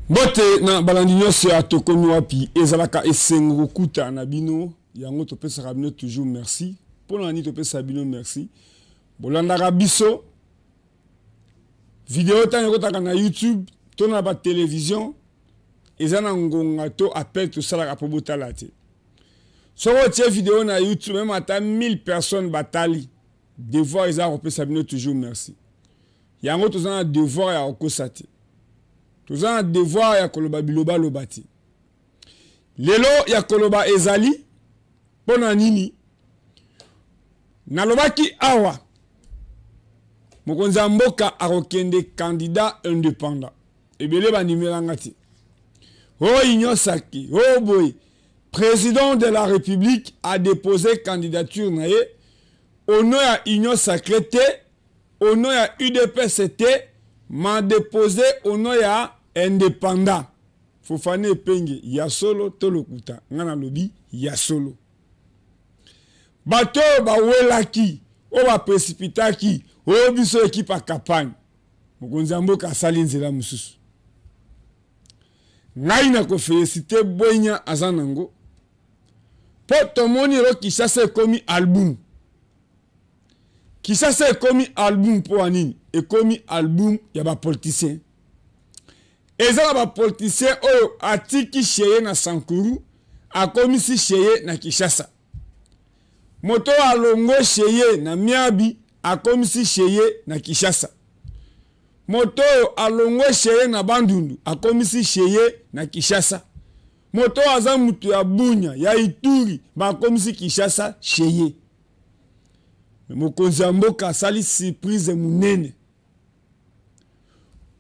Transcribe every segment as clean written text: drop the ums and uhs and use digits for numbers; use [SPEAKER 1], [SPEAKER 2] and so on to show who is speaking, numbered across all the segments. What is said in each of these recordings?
[SPEAKER 1] Bote na balandinyo se atokomi wapi ezalaka esengo kuta na bino yango topesa rabino toujours merci pour nani topesa bino merci bolandaka biso vidéo tane kotaka na YouTube to na ba télévision ezana ngonga to appel to sala ka botala te soko tie vidéo na YouTube même ata 1000 personnes batali devoir ezala kopesa bino toujours merci yango tozana devoir ya okosate Tous un devoir ya koloba biloba lobati. Lelo ya koloba ezali pona nini nalobaki awa mokonza mboka akokende candidat indépendant ebele ba nimelanga ti o inyosaki o boy président de la République a déposé candidature na ye au nom ya Union Sacrée au nom ya UDPST m'a déposé au nom ya indépendant. Fofane penge ya solo tolokuta ngana lobi ya solo. Bato ba welaki o ba précipitaki o biso équipe a campagne. Mokonza mboka sali nzela mususu. Ngai na ko féliciter Boynya azanango. Poto moni ro Kinshasa komi album. Kinshasa komi album po anini et komi album ya ba politicien. Ezala ba politicien oyo atiki cheye na Sankuru akomi si cheye na Kinshasa. Moto alongo cheye na Miabi akomi si cheye na Kinshasa. Moto alongo cheye na Bandundu akomi si cheye na Kinshasa. Moto aza mutu ya Bunya ya Ituri bakomi si Kinshasa cheye. Mokonzi mboka sali surprise munene.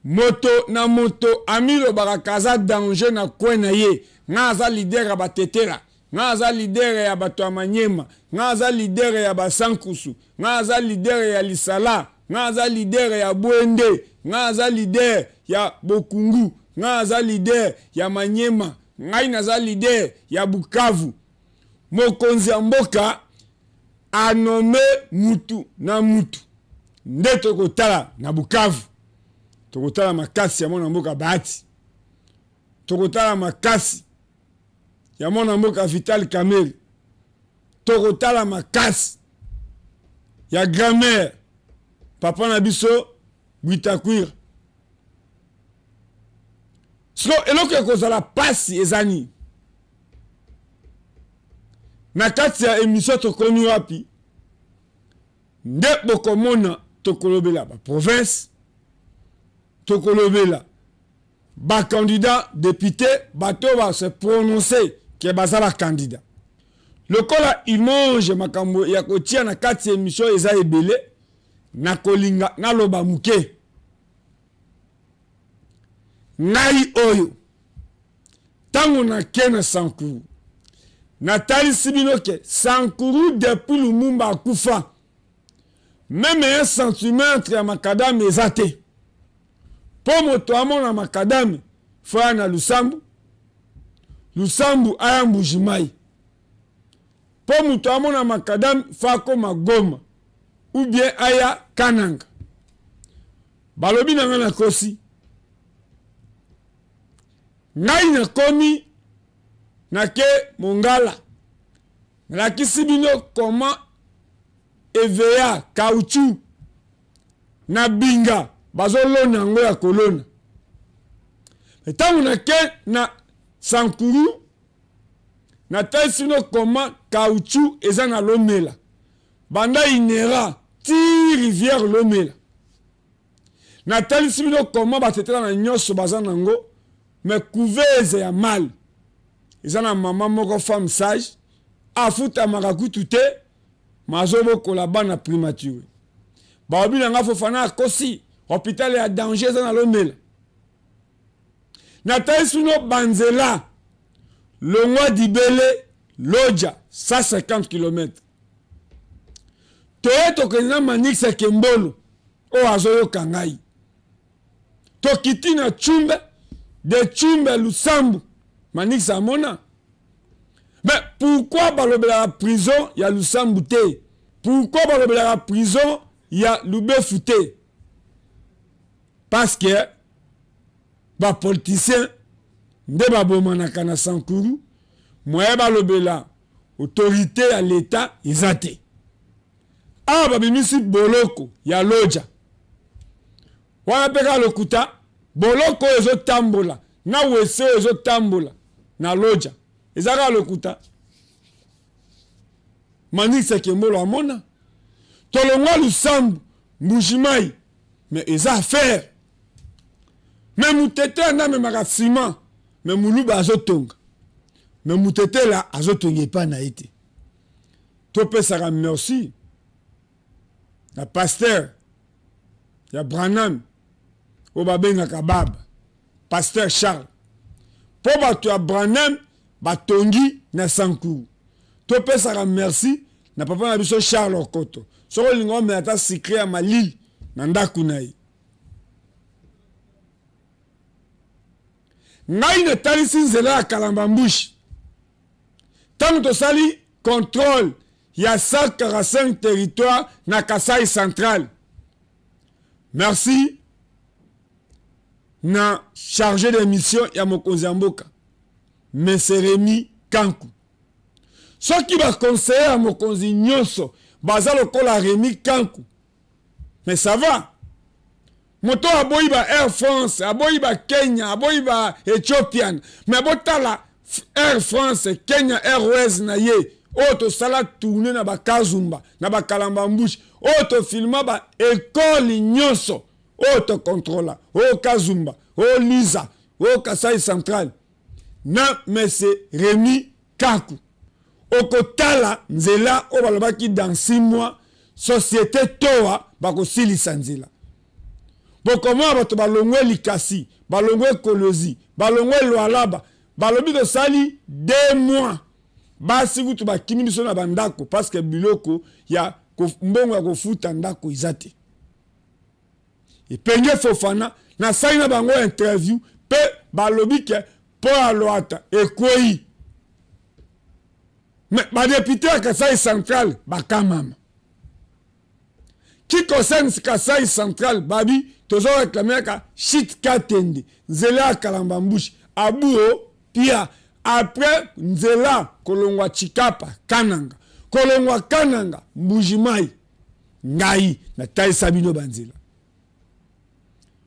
[SPEAKER 1] Moto na moto amilo barakaza danger na kwena ye ngaza leader ya batetera ngaza leader ya bato ya Manyema ngaza leader ya basankusu ngaza leader ya Lisala ngaza leader ya Bwende ngaza leader ya Bokungu ngaza leader ya Manyema ngai naza leader ya Bukavu. Mokonzi mboka anome mutu na mutu ndeto kotala na Bukavu. Tokotala makasi ya mwana mboka Bahati. Tokotala makasi ya mwana mboka Vital Kamel. Tokotala makasi ya grand-mère papa na biso Bwitakwira. Siko eloko ekozala pasi ezani. Na kati ya émission tokomi wapi nde bokomona tokolobela ba province tokolobela ba candidat député bato va se prononcer que bazala candidat lokola imonge makambo ya kotia na kati émission eza ebele na kolinga na loba muke ngai oyo tango na kena Sankuru Nathalie Sibinoke Sankuru depuis Lumumba akufa même un centimètre ya makadam ezate po moto amona makadam fa na Lusambu aya Mbujimai po moto amona makadam fa koma Goma ou bien aya Kananga balobi na ngana kosi ngai na komi na ke Mongala na kisibino comment EVA caoutchouc na binga bazolona ngo ya kolona etangu na ke na Sankuru na taisino comment caoutchouc eza na Lomela banda inera ti rivière Lomela na taisino comment batetela na nyoso bazana ngo me couveuse ya mal ezana maman moko femme sage afuta makakutu te mazobo kolaba na primature baobi nga fofana kosi hôpital ya danger ezana Lomela na taisuno banzela longwa dibele loja 150 km toyeto kena Manix Kembolo o azoyo kangai tokiti na Chumbe de Chumbe Lusambu Manix amona. Mais pourquoi balobela la prison ya Lusambu te? Pourquoi balobela la prison ya Lubefu te? Parce que ba politicien ndeba bomanaka na Sankuru moye balobela autorité à l'état ezate babimisi boloko ya loja wana peka lokuta boloko ezo tambola na wese ezo tambola na loja ezaka lokuta manisa kembolo amona tolongwa lusambu mbujimai mais eza affaire mais mutete na memaka ciment mais muluba azotonga mais mutete la azotonga epa na ete topesaka merci na pasteur ya Branham o babengaka baba pasteur Charles po bato ya Branham batongi na Sankuru topesaka merci na papa na biso Charles Okoto soko lingo me ata secret ya malili na ndaku na ye ngai ne talisi nzela ya Kalambambushi tango tosali contrôle ya 145 territoires na Kasai central. Merci na chargé de mission ya mokonzi ya mboka Mese Rémi Kanku. Soki ba conseiller ya mokonzi nyonso baza lokola Rémi Kanku. Mais ça va. Moto aboyi ba Air France, aboyi ba Kenya, aboyi ba Ethiopian, mais botala Air France, Kenya Airways na ye. Oto sala tourner na ba Kazumba, na ba Kalambambushi, oto filma ba école nyonso, oto contrôla, o Kazumba, o Liza, o Kasai Central. Na Mese Rémi Kanku. Okotala nzela o balobaki dans 6 mois, société toa bako silisa nzela. Bokomo bato balongwe likasi, balongwe kolozi, balongwe loalaba, balobi to sali 2 mois. Basi kutu bakimi biso na bandako parce que biloko ya mbongo ya kofuta ndako izate. Epenge Fofana na sali na bango interview pe balobi ke po aloata ekoi. Mais ba député à Kasai Central bakamama. Qui concerne Kasai Central babi tozo réclamer ka shit katende nzela Kalambambushi abuo pia. Après nzela kolongwa Chikapa Kananga kolongwa Kananga Mbujimai ngai na tai sabino banzela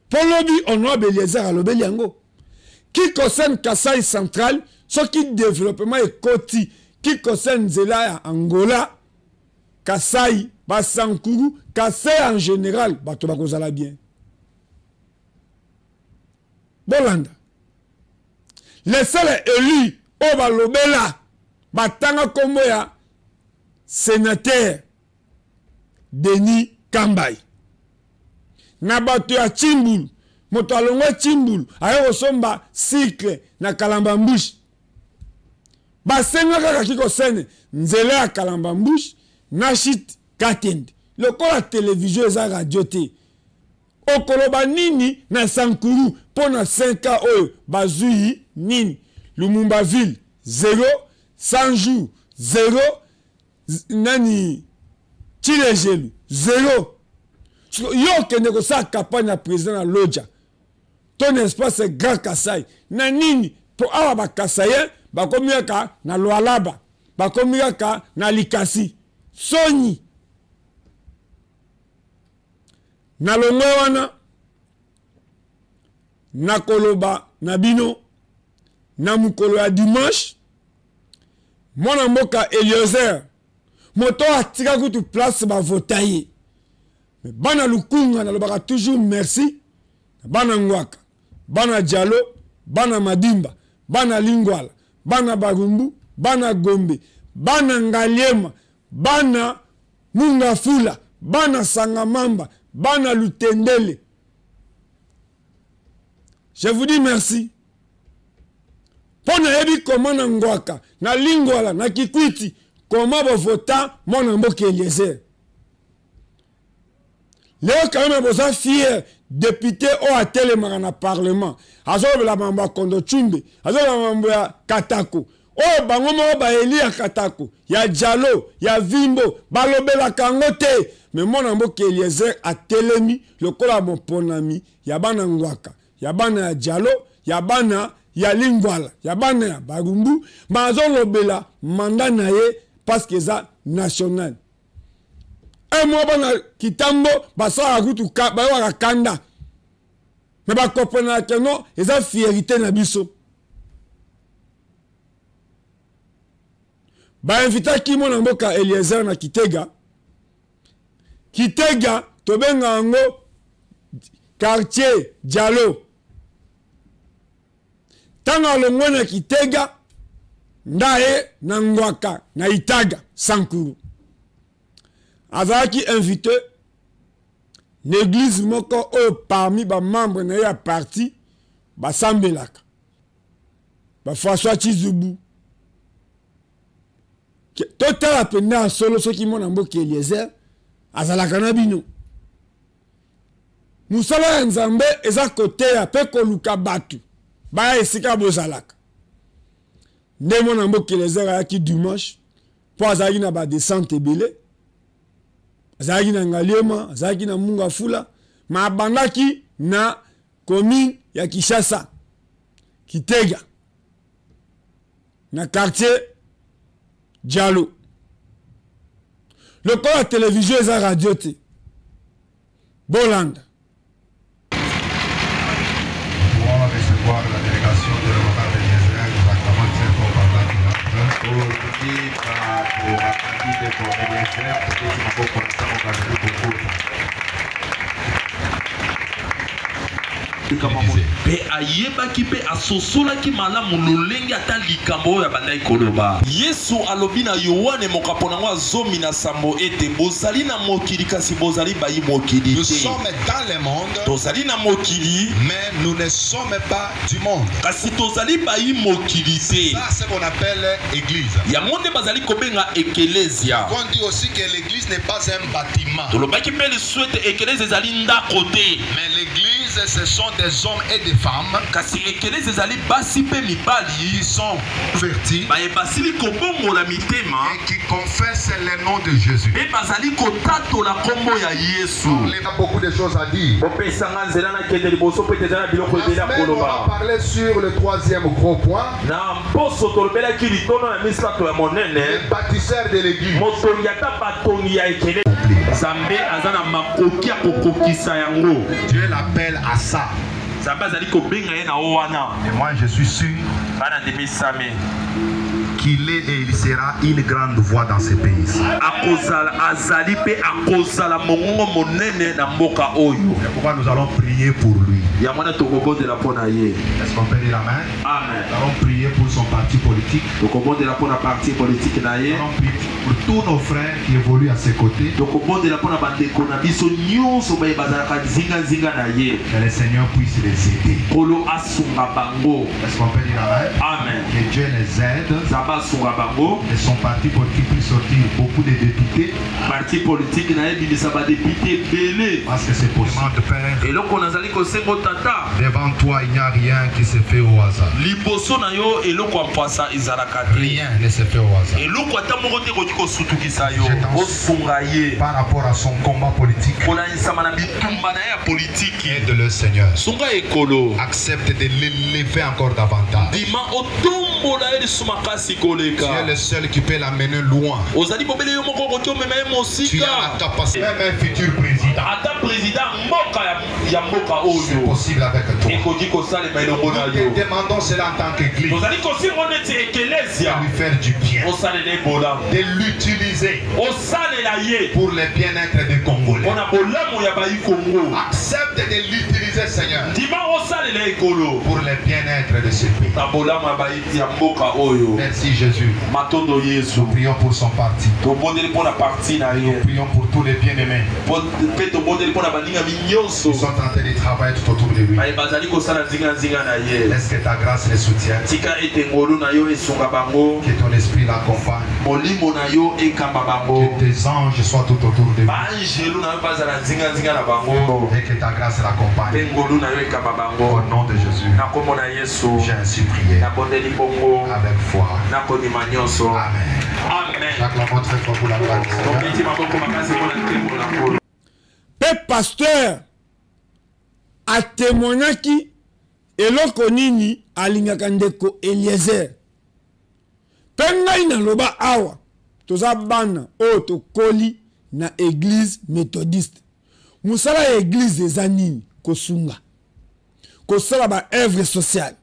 [SPEAKER 1] polobi ono Beliezer alobeli yango qui concerne Kasai Central ce qui développement et koti qui concerne nzela ya Angola Kasai Basankuru Kasai en général bato bakozala bien Bolanda. Les seuls élus au Balobela, Batanga Komoya, sénateur Denis Kambay. Nabatu ya Chimbulu, Motalongwe Chimbulu, ayo somba cycle na Kalambambushi. Basenga kaka kiko sene, nzele ya Kalambambushi, nashit katende. Lokola télévision eza radio te. Okoloba nini na Sankuru pona 5 ans oyo bazui nini Lumumba ville 0 100 jours 0 nani Chilejelu 0 yo kende ko sa campagne na président na Lodja ton espace Grand Kasai na nini po awa ba Kasayen ba komiaka na Loalaba ba komiaka na Likasi Soni na longwe wana na koloba na bino na mukolo ya dimanche mwana mboka Eliezer moto atika kutu place ba votaye mais bana lukunga na lobaka toujours merci bana ngwaka bana Diallo bana Madimba bana Lingwala bana Barumbu bana Gombe bana Ngaliema bana Mungafula bana Sangamamba Bana Lutendele. Je vous dis merci. Pona yebi comment na ngwaka, na Lingwala, na Kikwiti, comment vous votez mon mboka Eliezer. Léo quand même vous êtes fier député au atelemaka na parlement. Azo la mamba Kondo Chumbe, azo la mamba Katako. Oh bango mo ba eli ya Katako, ya Diallo, ya Vimbo, balobela kangote. Mais mon ambo Eliezer a telemi le kola mon ponami ya bana ngwaka ya bana Diallo ya bana ya Lingwala, ya bana ya Barumbu, bazo lobela mandat na ye parce que ça national. Un mois bana kitambo basa akutu ba wa kanda. Mais ba comprendre que non, eza fierté na biso. Ba invita ki mona mboka Eliezer na Kitega. Kitega tobenga ngo quartier Diallo. Tanga longo na Kitega ndaye na Ngwaka na Itaga Sankuru. Azaki invité l'église moko parmi ba membre na ya parti ba sambelaka. Ba François Chizubu. Total apena solo so ki mona mboka Eliezer azalaka na bino. Musala ya Nzambe eza kote ya pe koluka batu. Ba esika bozalaka. Nde mona mboka Eliezer ayaki dimanche po azalaki na ba descente ebele. Azalaki na Ngaliema, azalaki na Munga Fula, ma abandaki na commune ya Kishasa, Kitega, na quartier Diallo. Le corps de télévision et la radio. Bolanda.
[SPEAKER 2] Pour recevoir la délégation de l'Europa de l'Israël, nous acclamons très fort par la
[SPEAKER 3] pe ayeba ki pe asosola ki malamu lolenge ata likambo ya bandai koloba Yesu alobi na Yohane mokapona ngo azomi na sambo ete bozali na mokili kasi bozali bayi mokili.
[SPEAKER 2] Nous sommes dans le monde,
[SPEAKER 3] tozali na mokili,
[SPEAKER 2] mais nous ne sommes pas du monde.
[SPEAKER 3] kasi tozali bayi mokili te.
[SPEAKER 2] Ça c'est ce qu'on appelle église.
[SPEAKER 3] Ya monde bazali kobenga ekelesia.
[SPEAKER 2] On dit aussi que l'église n'est pas un bâtiment.
[SPEAKER 3] Tolobaki pe le souhaite ekelesia ezali ndako te.
[SPEAKER 2] Mais l'église ce sont des hommes et des femmes
[SPEAKER 3] kasi ekelesia ezali basi pe mibali
[SPEAKER 2] qui sont convertis
[SPEAKER 3] ba ebasili kobongola mitema
[SPEAKER 2] et qui confessent le nom de Jésus.
[SPEAKER 3] pe bazali kotatola kombo ya Yesu.
[SPEAKER 2] Il y a beaucoup de choses à dire. Mais on va parler sur le troisième gros point. Le bâtisseur de l'église. Dieu l'appelle à ça. Et moi je suis sûr qu'il est et il sera une grande voix dans ce pays. C'est pourquoi nous allons prier pour lui. Est-ce qu'on peut dire amen?
[SPEAKER 3] Amen.
[SPEAKER 2] Nous allons prier pour son parti politique. Nous allons prier pour tous nos frères qui évoluent à ses côtés. Que le Seigneur puisse les aider. Est-ce qu'on peut dire amen?
[SPEAKER 3] Amen.
[SPEAKER 2] Que Dieu les aide. Et son parti politique puisse sortir beaucoup de députés.
[SPEAKER 3] Parti politique
[SPEAKER 2] Parce que c'est possible de faire. Devant toi il n'y a rien qui se fait au hasard. Rien ne se fait au hasard. Par rapport à son combat politique, aide le Seigneur. Accepte de l'élever encore davantage. Tu es le seul qui peut l'amener loin. Tu as la capacité. Même un futur président. C'est possible avec toi. Nous te demandons cela en tant qu'église. De lui faire du bien. De l'utiliser pour le bien-être des Congolais. Accepte de l'utiliser, Seigneur, pour le bien-être de ce pays. Merci Jésus. Nous prions pour son parti. Nous prions pour tous les bien-aimés. Ils sont en train de travailler tout autour de lui. Laisse que ta grâce les soutienne. Que ton esprit l'accompagne. Que tes anges soient tout autour de lui. Et que ta grâce l'accompagne. Au nom de Jésus. J'ai ainsi prié. Avec foi. Amen. J'acclame très fort pour la gloire du Seigneur.
[SPEAKER 1] Pe pasteur a témoigné qui eloko nini alingaka ndeko Eliezer. Pengai na loba awa toza bana oyo tokoli na église méthodiste. Musala ya église eza nini? Kosunga. Kosala ba œuvre sociale.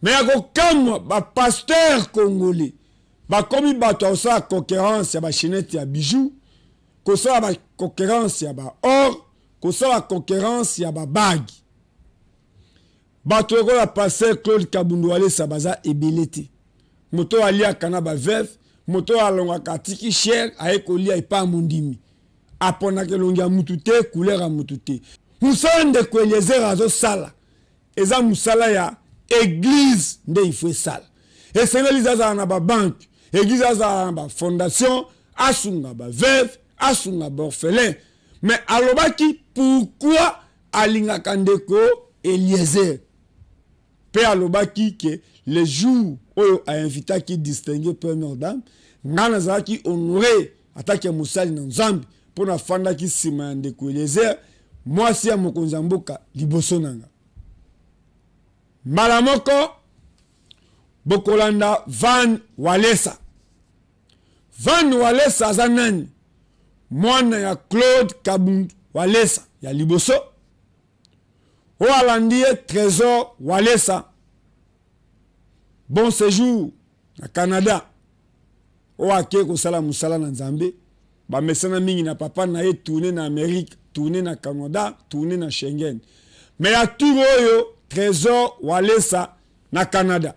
[SPEAKER 1] Mais akokamwa ba pasteur congolais. Ba komi bato osala concurrence ya ba chenette ya bijoux. Kosala ba concurrence ya ba or. Kosala concurrence ya ba bague. Bato la pasteur Claude Kabundu Alesa baza ebelete. Moto ali akana ba veuve, moto alonga katiki cher ayekolia ipa mondimi. Apona ke longia mutute couleur a mutute. Musala ndeko Eliezer azo sala. Eza musala ya église nde ifwe sala. Et c'est zaza na ba banque, église zaza na ba fondation, asunga ba veuve, asunga ba orphelin. Mais alobaki pourquoi alinga kandeko Eliezer? Pe alobaki que les jours où a invité qui distinguer première dame, ngana za ki honoré attaque musali na Nzambi pour na fanda ki sima ndeko Eliezer, moi si ya mokonza mboka liboso nanga. Malamoko bokolanda Van Walesa. Van Walesa azanani mwana ya Claude Kabundu Walesa ya liboso. O alandie Trésor Walesa. Bon séjour na Canada. O ake kosala musala na Nzambe. Ba mesana mingi na papa na ye tourner na Amérique, tourner na Canada, tourner na Schengen. Mais ya tout oyo Trésor Walesa na Canada.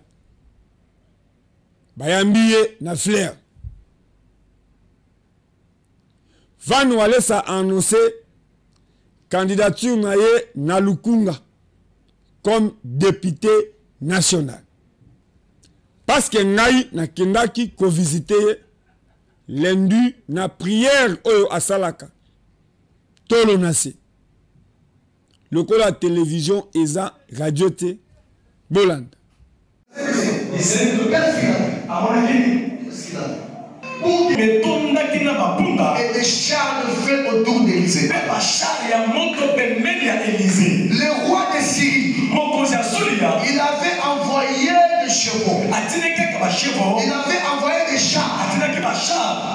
[SPEAKER 1] Bayambiye na Flair. Van Walesa a annoncé candidature na ye na Lukunga comme député national. Parce que ngai na kendaki ko visiter lundi na prière oyo asalaka. Tolo nase. Loko la télévision eza radio te Bolanda.
[SPEAKER 4] Et des chars de feu autour d'Élysée. Le roi de Syrie, il avait envoyé des chevaux. Il avait envoyé des chars.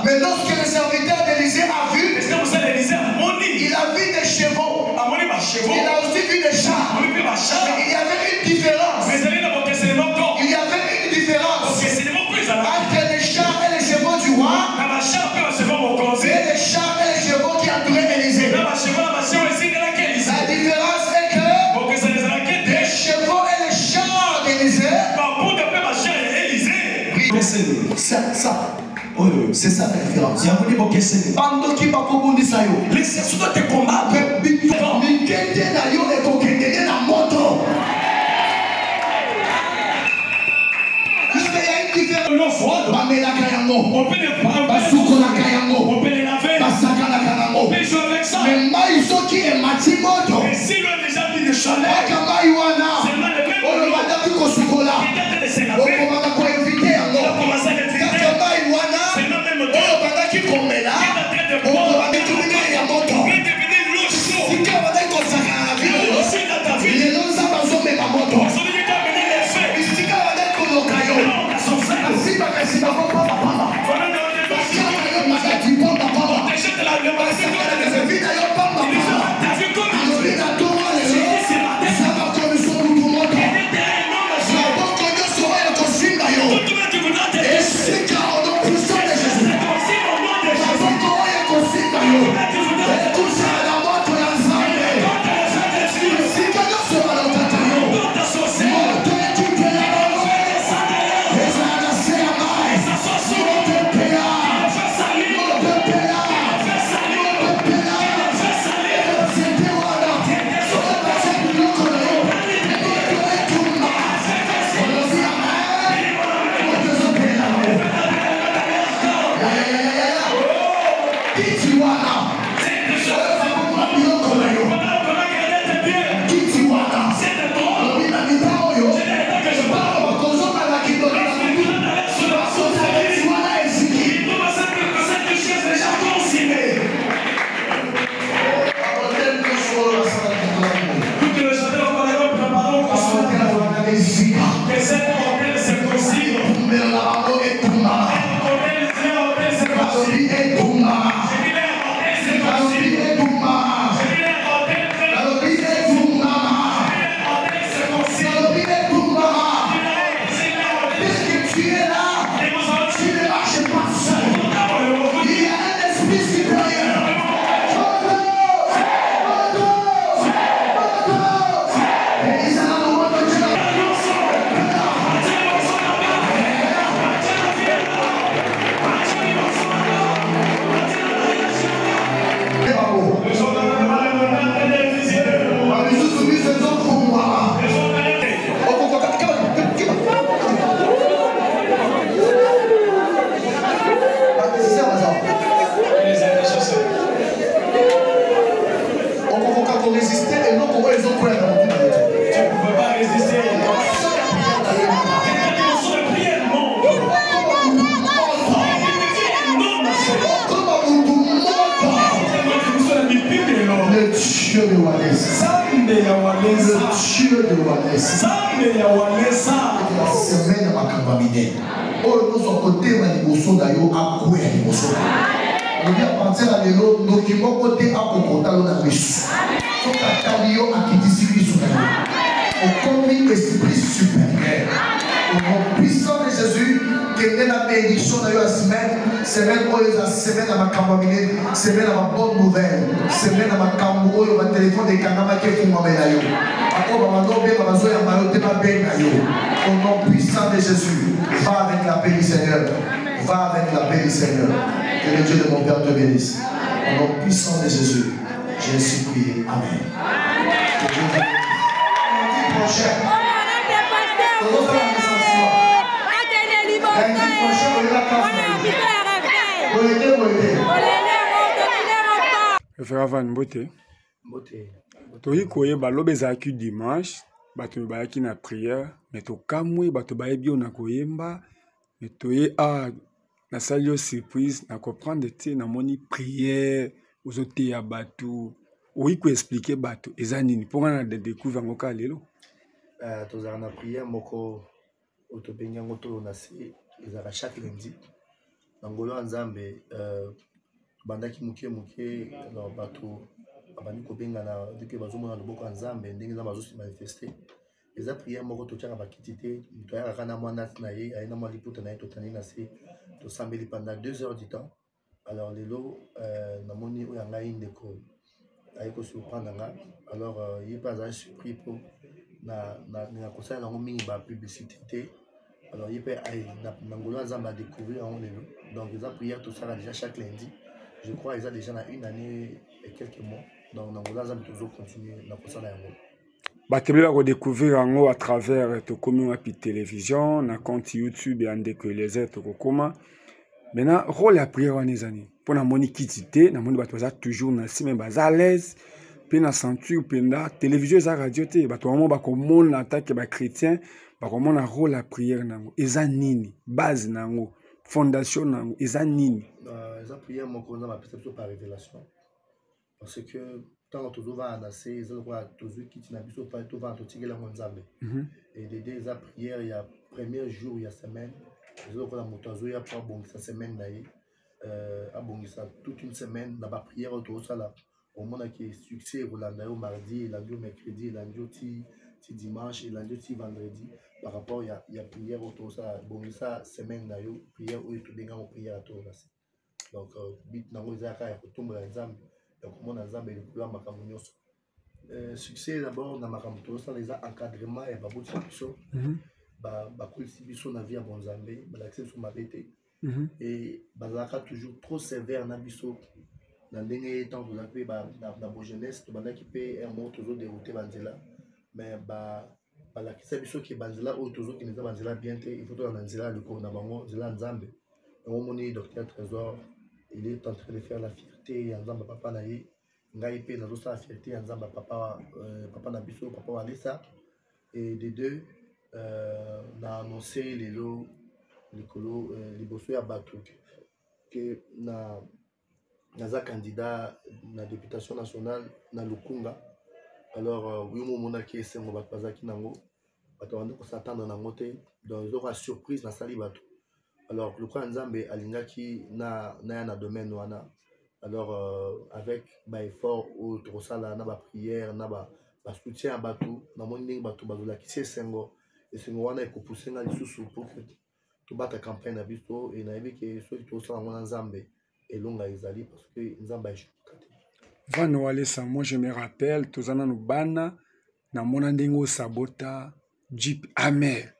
[SPEAKER 4] Mais lorsque le serviteur d'Élysée a vu, il a vu des chevaux. Il a aussi vu des chars. Mais il y avait une différence. Il y avait une différence entre les chars et les chevaux du roi et les chars et les chevaux qui entouraient Élysée. La différence est que les chevaux et les chars d'Élysée, c'est ça la différence. Pendant qu'il va combattre, les serçons te combattent. La moto. On peut les laver, on peut jouer avec ça. Mais si l'on a déjà mis de chaleur, c'est mal le même. Dieu de Walesa. La semaine à ma campamine. Oh, nous sommes côté Maniboso d'ailleurs à Koué Maniboso. On dit à partir de l'élo, nous qui sommes côté à Kokota l'on a mis. Faut qu'Atalio a quitté Sylvie sur la au commis esprit supérieur. Au nom puissant de Jésus, que la bénédiction de la semaine où la semaine à ma campamine, semaine à ma bonne nouvelle, semaine à ma cambo, ma téléphone de Kanama qui est pour m'amener. Au nom puissant de Jésus, va avec la paix du Seigneur. Va avec la paix du Seigneur. Que le Dieu de mon Père te bénisse. Au nom puissant de Jésus, j'ai ainsi prié. Amen. Que Dieu te bénisse. Lundi prochain,
[SPEAKER 1] Frère Van Mbote. Toyi koye balobe ezalaki dimanche, bato bayaki na prière, mais tokamwi bato bayebi na koyemba, mais toye nasali yo surprise na comprendre te namoni prière ozoteya bato. Oyi ko expliquer bato eza nini mponga na découvrir yango ka lelo.
[SPEAKER 5] Tozala na prière moko otobengi yango to na se ezala chaque lundi. Ngolo ya Nzambe bandaki muke na bato abandi kobenga na dike bazomona loboko ya Nzambe ndenge Nzambe azosi manifester. Eza prière moko totiaka bakiti te toyaka kana mwana na ye ayina mwa liputa na ye totani na se tosambeli pendant 2 heures du temps. Alors lelo namoni oyo ngai ndeko ayeko surprendre nga. Alors il pas un surpris pour na kosala nango mingi ba publicité te. Alors il peut na ngolo Nzambe découvrir en lelo. Donc les prières tout ça déjà chaque lundi. Je crois qu'ils ont déjà 1 année et quelques mois. Donc na ngolo Nzambe toujours continuer na kosala yango.
[SPEAKER 1] Batebele ba découvrir yango à travers to komi pi télévision na compte YouTube et ande que les êtres kokoma. Maintenant rôle la prière en ezani. Pour na moni kitité, na moni bato za toujours na si même baza à l'aise. Puis na ceinture penda télévision za radio te bato vraiment ba komona attaque ba chrétien ba komona rôle la prière nango. Eza nini base nango fondation nango eza nini.
[SPEAKER 5] Eza prière moko na ba perception par révélation. Parce que tant que tu vas annoncer, ils ont quoi toujours qui t'y n'habite pas, tu vas t'otiger la Nzambe. Et des eza prière il y a premier jour il y a semaine, ils ont quoi la motazo il y a pas bon ça semaine naïe, ah bon ça toute une semaine là bas prière autour ça là, au moment qui succès au lundi au mardi, lundi au mercredi, lundi au dimanche et lundi au vendredi par rapport il y a prière autour ça, bon ça semaine naïe prière où tu bénis en prière à tout là. Donc bit nango eza ka ya kotomba la Nzambe. Donc, mon Nzambe le plan makambo succès d'abord dans makambo ça les encadrement et ba boti biso ba kolisi biso na vie ya Nzambe ba l'accès sur ma bête et bazaka toujours trop sévère na biso na ndenge temps vous appelez na bo jeunesse to banda ki pe un mot toujours dérouter banzela mais ba la kisa biso ki banzela o toujours ki neza banzela bien te il faut to na nzela le ko na bango nzela Nzambe on moni docteur Trésor. Il est en train de faire la fierté à Nzamba papa naïe. Ngai pe na dosa la fierté à Nzamba papa Nabiso papa Walesa. Et des deux na annoncé les lots les colo les bosso ya bato que na za candidat na députation nationale na Lukunga. Alors oui mon mona qui est mon bato bazaki nango bato on ko s'attendre nango te donc ils aura surprise na sali bato. Alors, le plan Nzambe alingaki na domaine wana. Alors, avec ba effort ou trop ça là, na ba prière, na ba soutien à batou, na moni batou bazola qui c'est sengo et sengo wana eko pousser na lisusu pour que to bata campagne na biso et na yebi que so to ça ngona Nzambe et longa ezali parce que Nzambe a chukate.
[SPEAKER 1] Van Walesa, moi je me rappelle tozana no bana na mona ndengo sabota Jeep amer.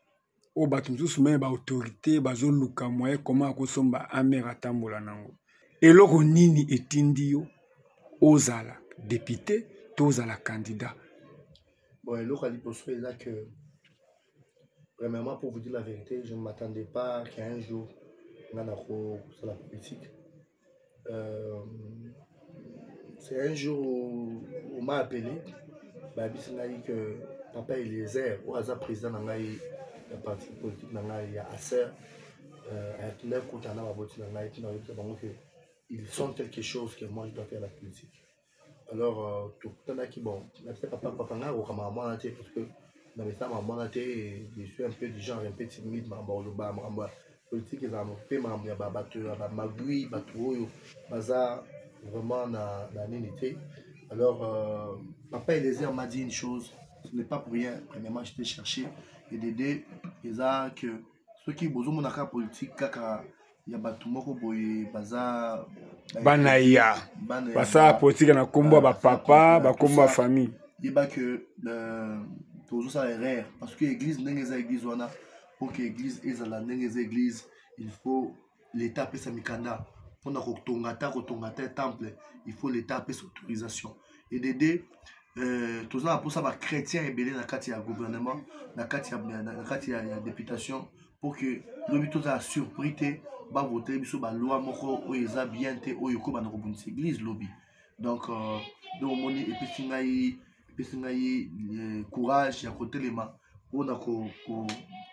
[SPEAKER 1] O bato mosusu me ba autorité bazoluka moye koma akosomba amer atambola nango eloko nini etindi yo ozala député tozala candidat.
[SPEAKER 5] Bon eloko aliposo est là que vraiment pour vous dire la vérité je ne m'attendais pas qu'à un jour ngana ko la politique. C'est un jour où on m'a appelé ba bisingai que papa Eliezer ou aza président nangai le parti politique il y a assez ils sont quelque chose que moi je dois faire la politique. Alors, tout le monde qui bon, papa, parce que dans les temps, je suis un peu du genre, un peu timide, politique, ils ont fait magui, bazar, vraiment dans l'unité. Alors, papa Eliezer m'a dit une chose, ce n'est pas pour rien. Premièrement, j'étais cherché et d'aider, que ceux qui ont besoin de la politique, il y a batumoko boye baza
[SPEAKER 1] banaya basa politique na kombo ba papa ba kombo famille
[SPEAKER 5] il que toujours ça erreur parce que l'église n'est église wana pour que l'église est la église il faut l'état paie sa mikanda pour na kotongata temple il faut l'état paie sa autorisation et d'aider tout ça pour ça ba chrétien et belé na kati ya gouvernement na kati ya députation pour que l'obito a surpris ba voter biso ba loi moko o eza bien te o yoko ba na kobunisa église lobby donc moni epesi ngai courage ya kotelema mpona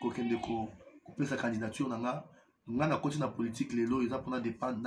[SPEAKER 5] kokende kopesa candidature na nga na koti na politique lelo eza mpona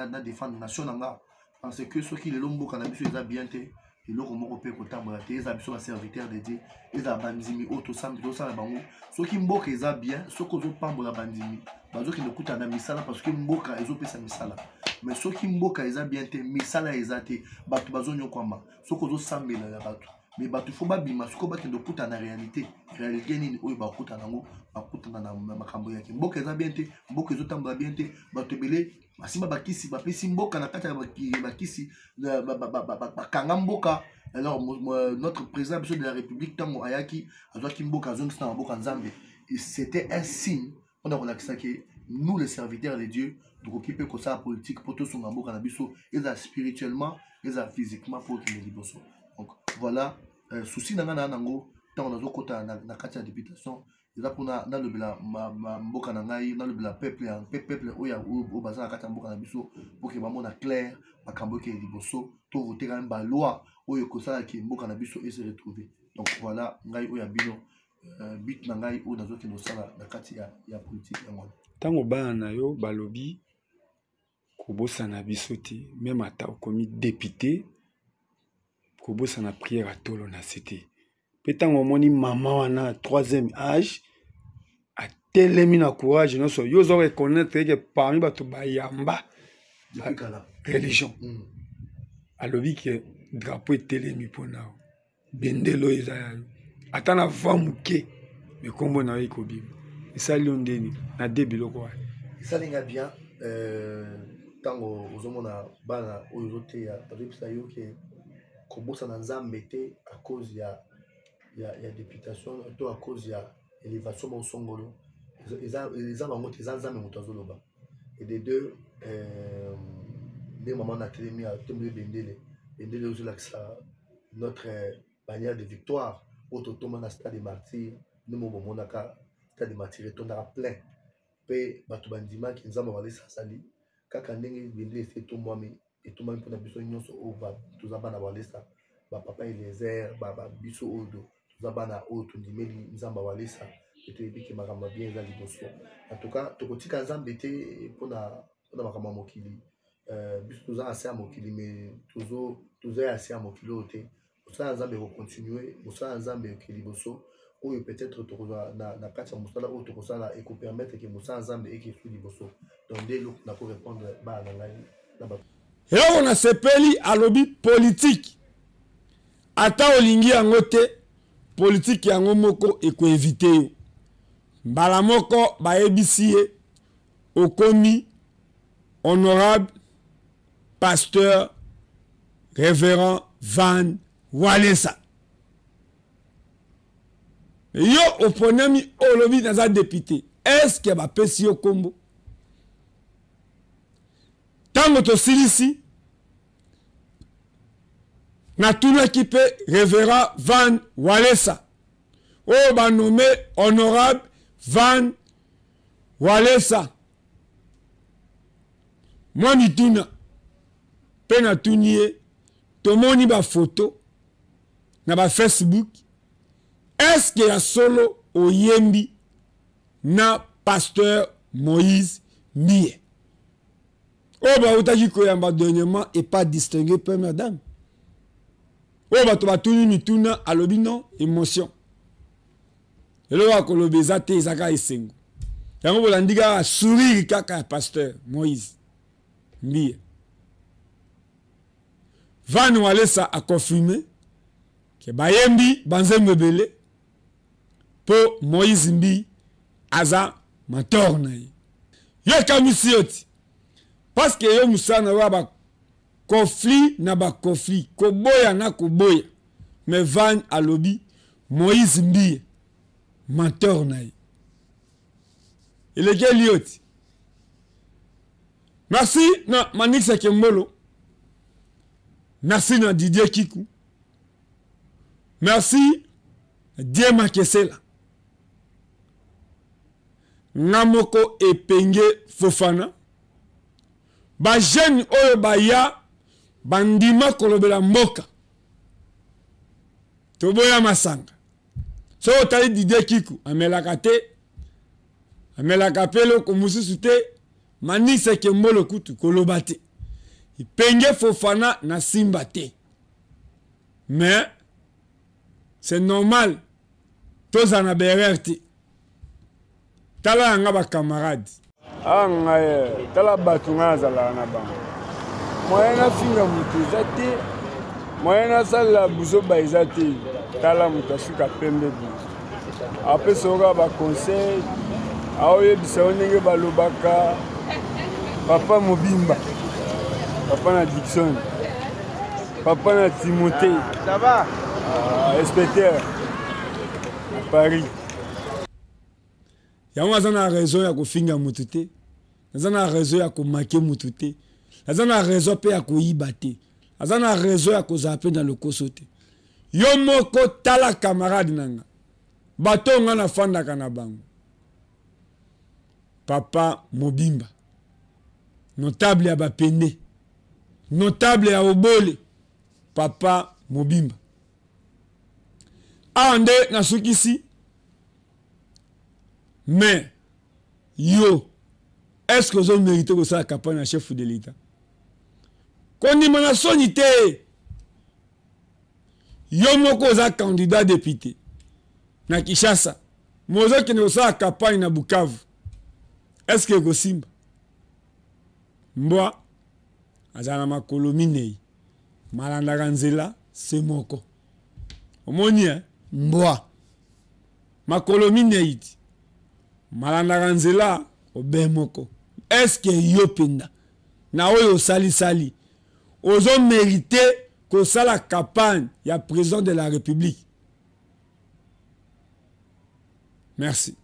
[SPEAKER 5] na défendre nation na nga parce que soki lelo mboka na biso eza bien te eloko moko mpe kotambola te eza biso baserviteur de Dieu eza bandimi oyo tosala bango soki mboka eza bien soki ozopambola bandimi bazokende kutana na misala parce que mboka ezopesa misala mais soki mboka eza bien te misala eza te bato bazonyokwama soki ozosambela ya bato mais bato fo babima soki bakende kutana na réalité nini oyo bakutana yango bakutana na makambo yake mboka eza bien te mboka ezotambola bien te bato ebele basimba bakisi bapesi mboka na kati ya bakisi bakanga mboka. Alors notre président de la République tango ayaki azwaki mboka azongisa na mboka nzambe et c'était un signe on a relaxé que nous les serviteurs de Dieu nous occuper comme ça politique pour tout son mboka na biso et spirituellement et physiquement pour qu'il liboso. Donc voilà souci na ngana nango tango nazokota na kati ya députation eza pona na lobela mboka na ngai na lobela peuple oya o baza na kati ya mboka na biso pour que bamona clair makambo ke liboso to voter quand même ba loi oyo kosala ki mboka na biso et se retrouver. Donc voilà ngai oya bino bit na ngai o nazoki no sala na kati ya politique ya mwana
[SPEAKER 1] tango bana na yo balobi kobosa na biso te même ata okomi député kobosa na prière à tolo na cité pe tango moni mama wana 3e âge a telemi na courage non so yo zo reconnaître que parmi bato bayamba religion alobi que drapeau etelemi mpona bendelo eza yayo ata na va moke me kombo na yo ekobima esali yo ndeni na de biloko wana
[SPEAKER 5] esalinga bien ntango ozomona bana oyo ozoteya bazobisa yo ke kobosa na nzambe te à cause ya députation to à cause ya élévation bosongolo eza bango te eza nzambe moto azoloba et des deux nde mama na telemi atemboli bendele ozolakisa notre bannière de victoire oyo totoma na stade de martyr nde mo bomonaka stade de martyr etondaka plein mpe bato bandimaki nzambe balesa azali kaka ndenge bendele esi etombwami mpona biso nyonso oyo toza bana balesa bapapa Eliezer biso oyo toza bana oyo tondimeli nzambe balesa e toyebi ke makambo ya bien eza liboso en tout cas tokotika nzambe te mpona makambo ya mokili biso toza ase ya mokili mais toza ya ase ya mokili oyo te mosala ya nzambe ekocontinue mosala ya nzambe eke liboso oyo peut-être tokozala na kati ya mosala oyo tokosala ekopermettre ke mosala ya nzambe ekesu liboso donc nde eloko nakorépondre bana na ngai na bato
[SPEAKER 1] eloko nasepeli alobi politique ata olingi yango te politique yango moko ekoevite yo mbala moko bayebisi ye okomi honorable pasteur révérend Van Walesa yo oponami olobi naza député est-ce que bapesi yo kombo tango tosilisi natunaki mpe révérend Van Walesa oyo banome honorable Van Walesa mwa mituna mpe natuni ye tomoni bafoto na bafacebook eske ya solo oyembi na pasteur Moïse Mie oyo bautaki koyamba dernièrement et pas distingué mpe madame oyo bato batuni mituna alobi non émotion eloko akoloba eza te ezaka esengo yango bolandi kaka sourire kaka ya pasteur Moïse Mbiya Van Walesa akonfirme ke bayembi banzembo ebele po Moïse Mbiya aza mator na ye yo kamisi yo ti parce que yo musana wa ba conflit na ba conflit koboya na koboya mais Van alobi Moïse Mbiya mator na ye eleke lioti merci na Manix Kembolo merci na Didier Kikou merci Diema Kesela Namoko Epenge Fofana ba jeune oyo baya bandima kolobela mboka toboya masanga so otali Didier Kikou amelaka te amelaka pelo ko mususu te Manix Kembolo kutu koloba te Epenge Fofana na simba te mais c'est normal tous en aberrerti tala nga ba camarade nga tala batu nga zala na ba moyena finga mutu zate moyena sala buzo ba izate tala mutu suka pembe bi après soga ba conseil aoye bisao ndenge balobaka papa Mobimba papa na Dixon papa na Timothée ça va inspecteur à Paris yango aza na raison ya kofinga mutu te aza na raison ya komake mutu te aza na raison pe ya koyiba te aza na raison ya kozala pe na lokoso te yo moko tala camarade nanga bato nga na fandaka na bango papa Mobimba notable ya bapende notable ya obole papa Mobimba ande na sukisi mais yo est-ce que vous avez mérité que ça la campagne à chef de l'État qu'on y m'a sonité yo moko za candidat député na Kinshasa mozo qui ne sa la campagne na Bukavu est-ce que go simba mbwa azana makolo minei malanda kanzela c'est moko omoni mbwa makolo minei malanda kanzela obemoko est-ce que yo penda na oyo sali ozo mérité que ça la campagne ya président de la République. Merci.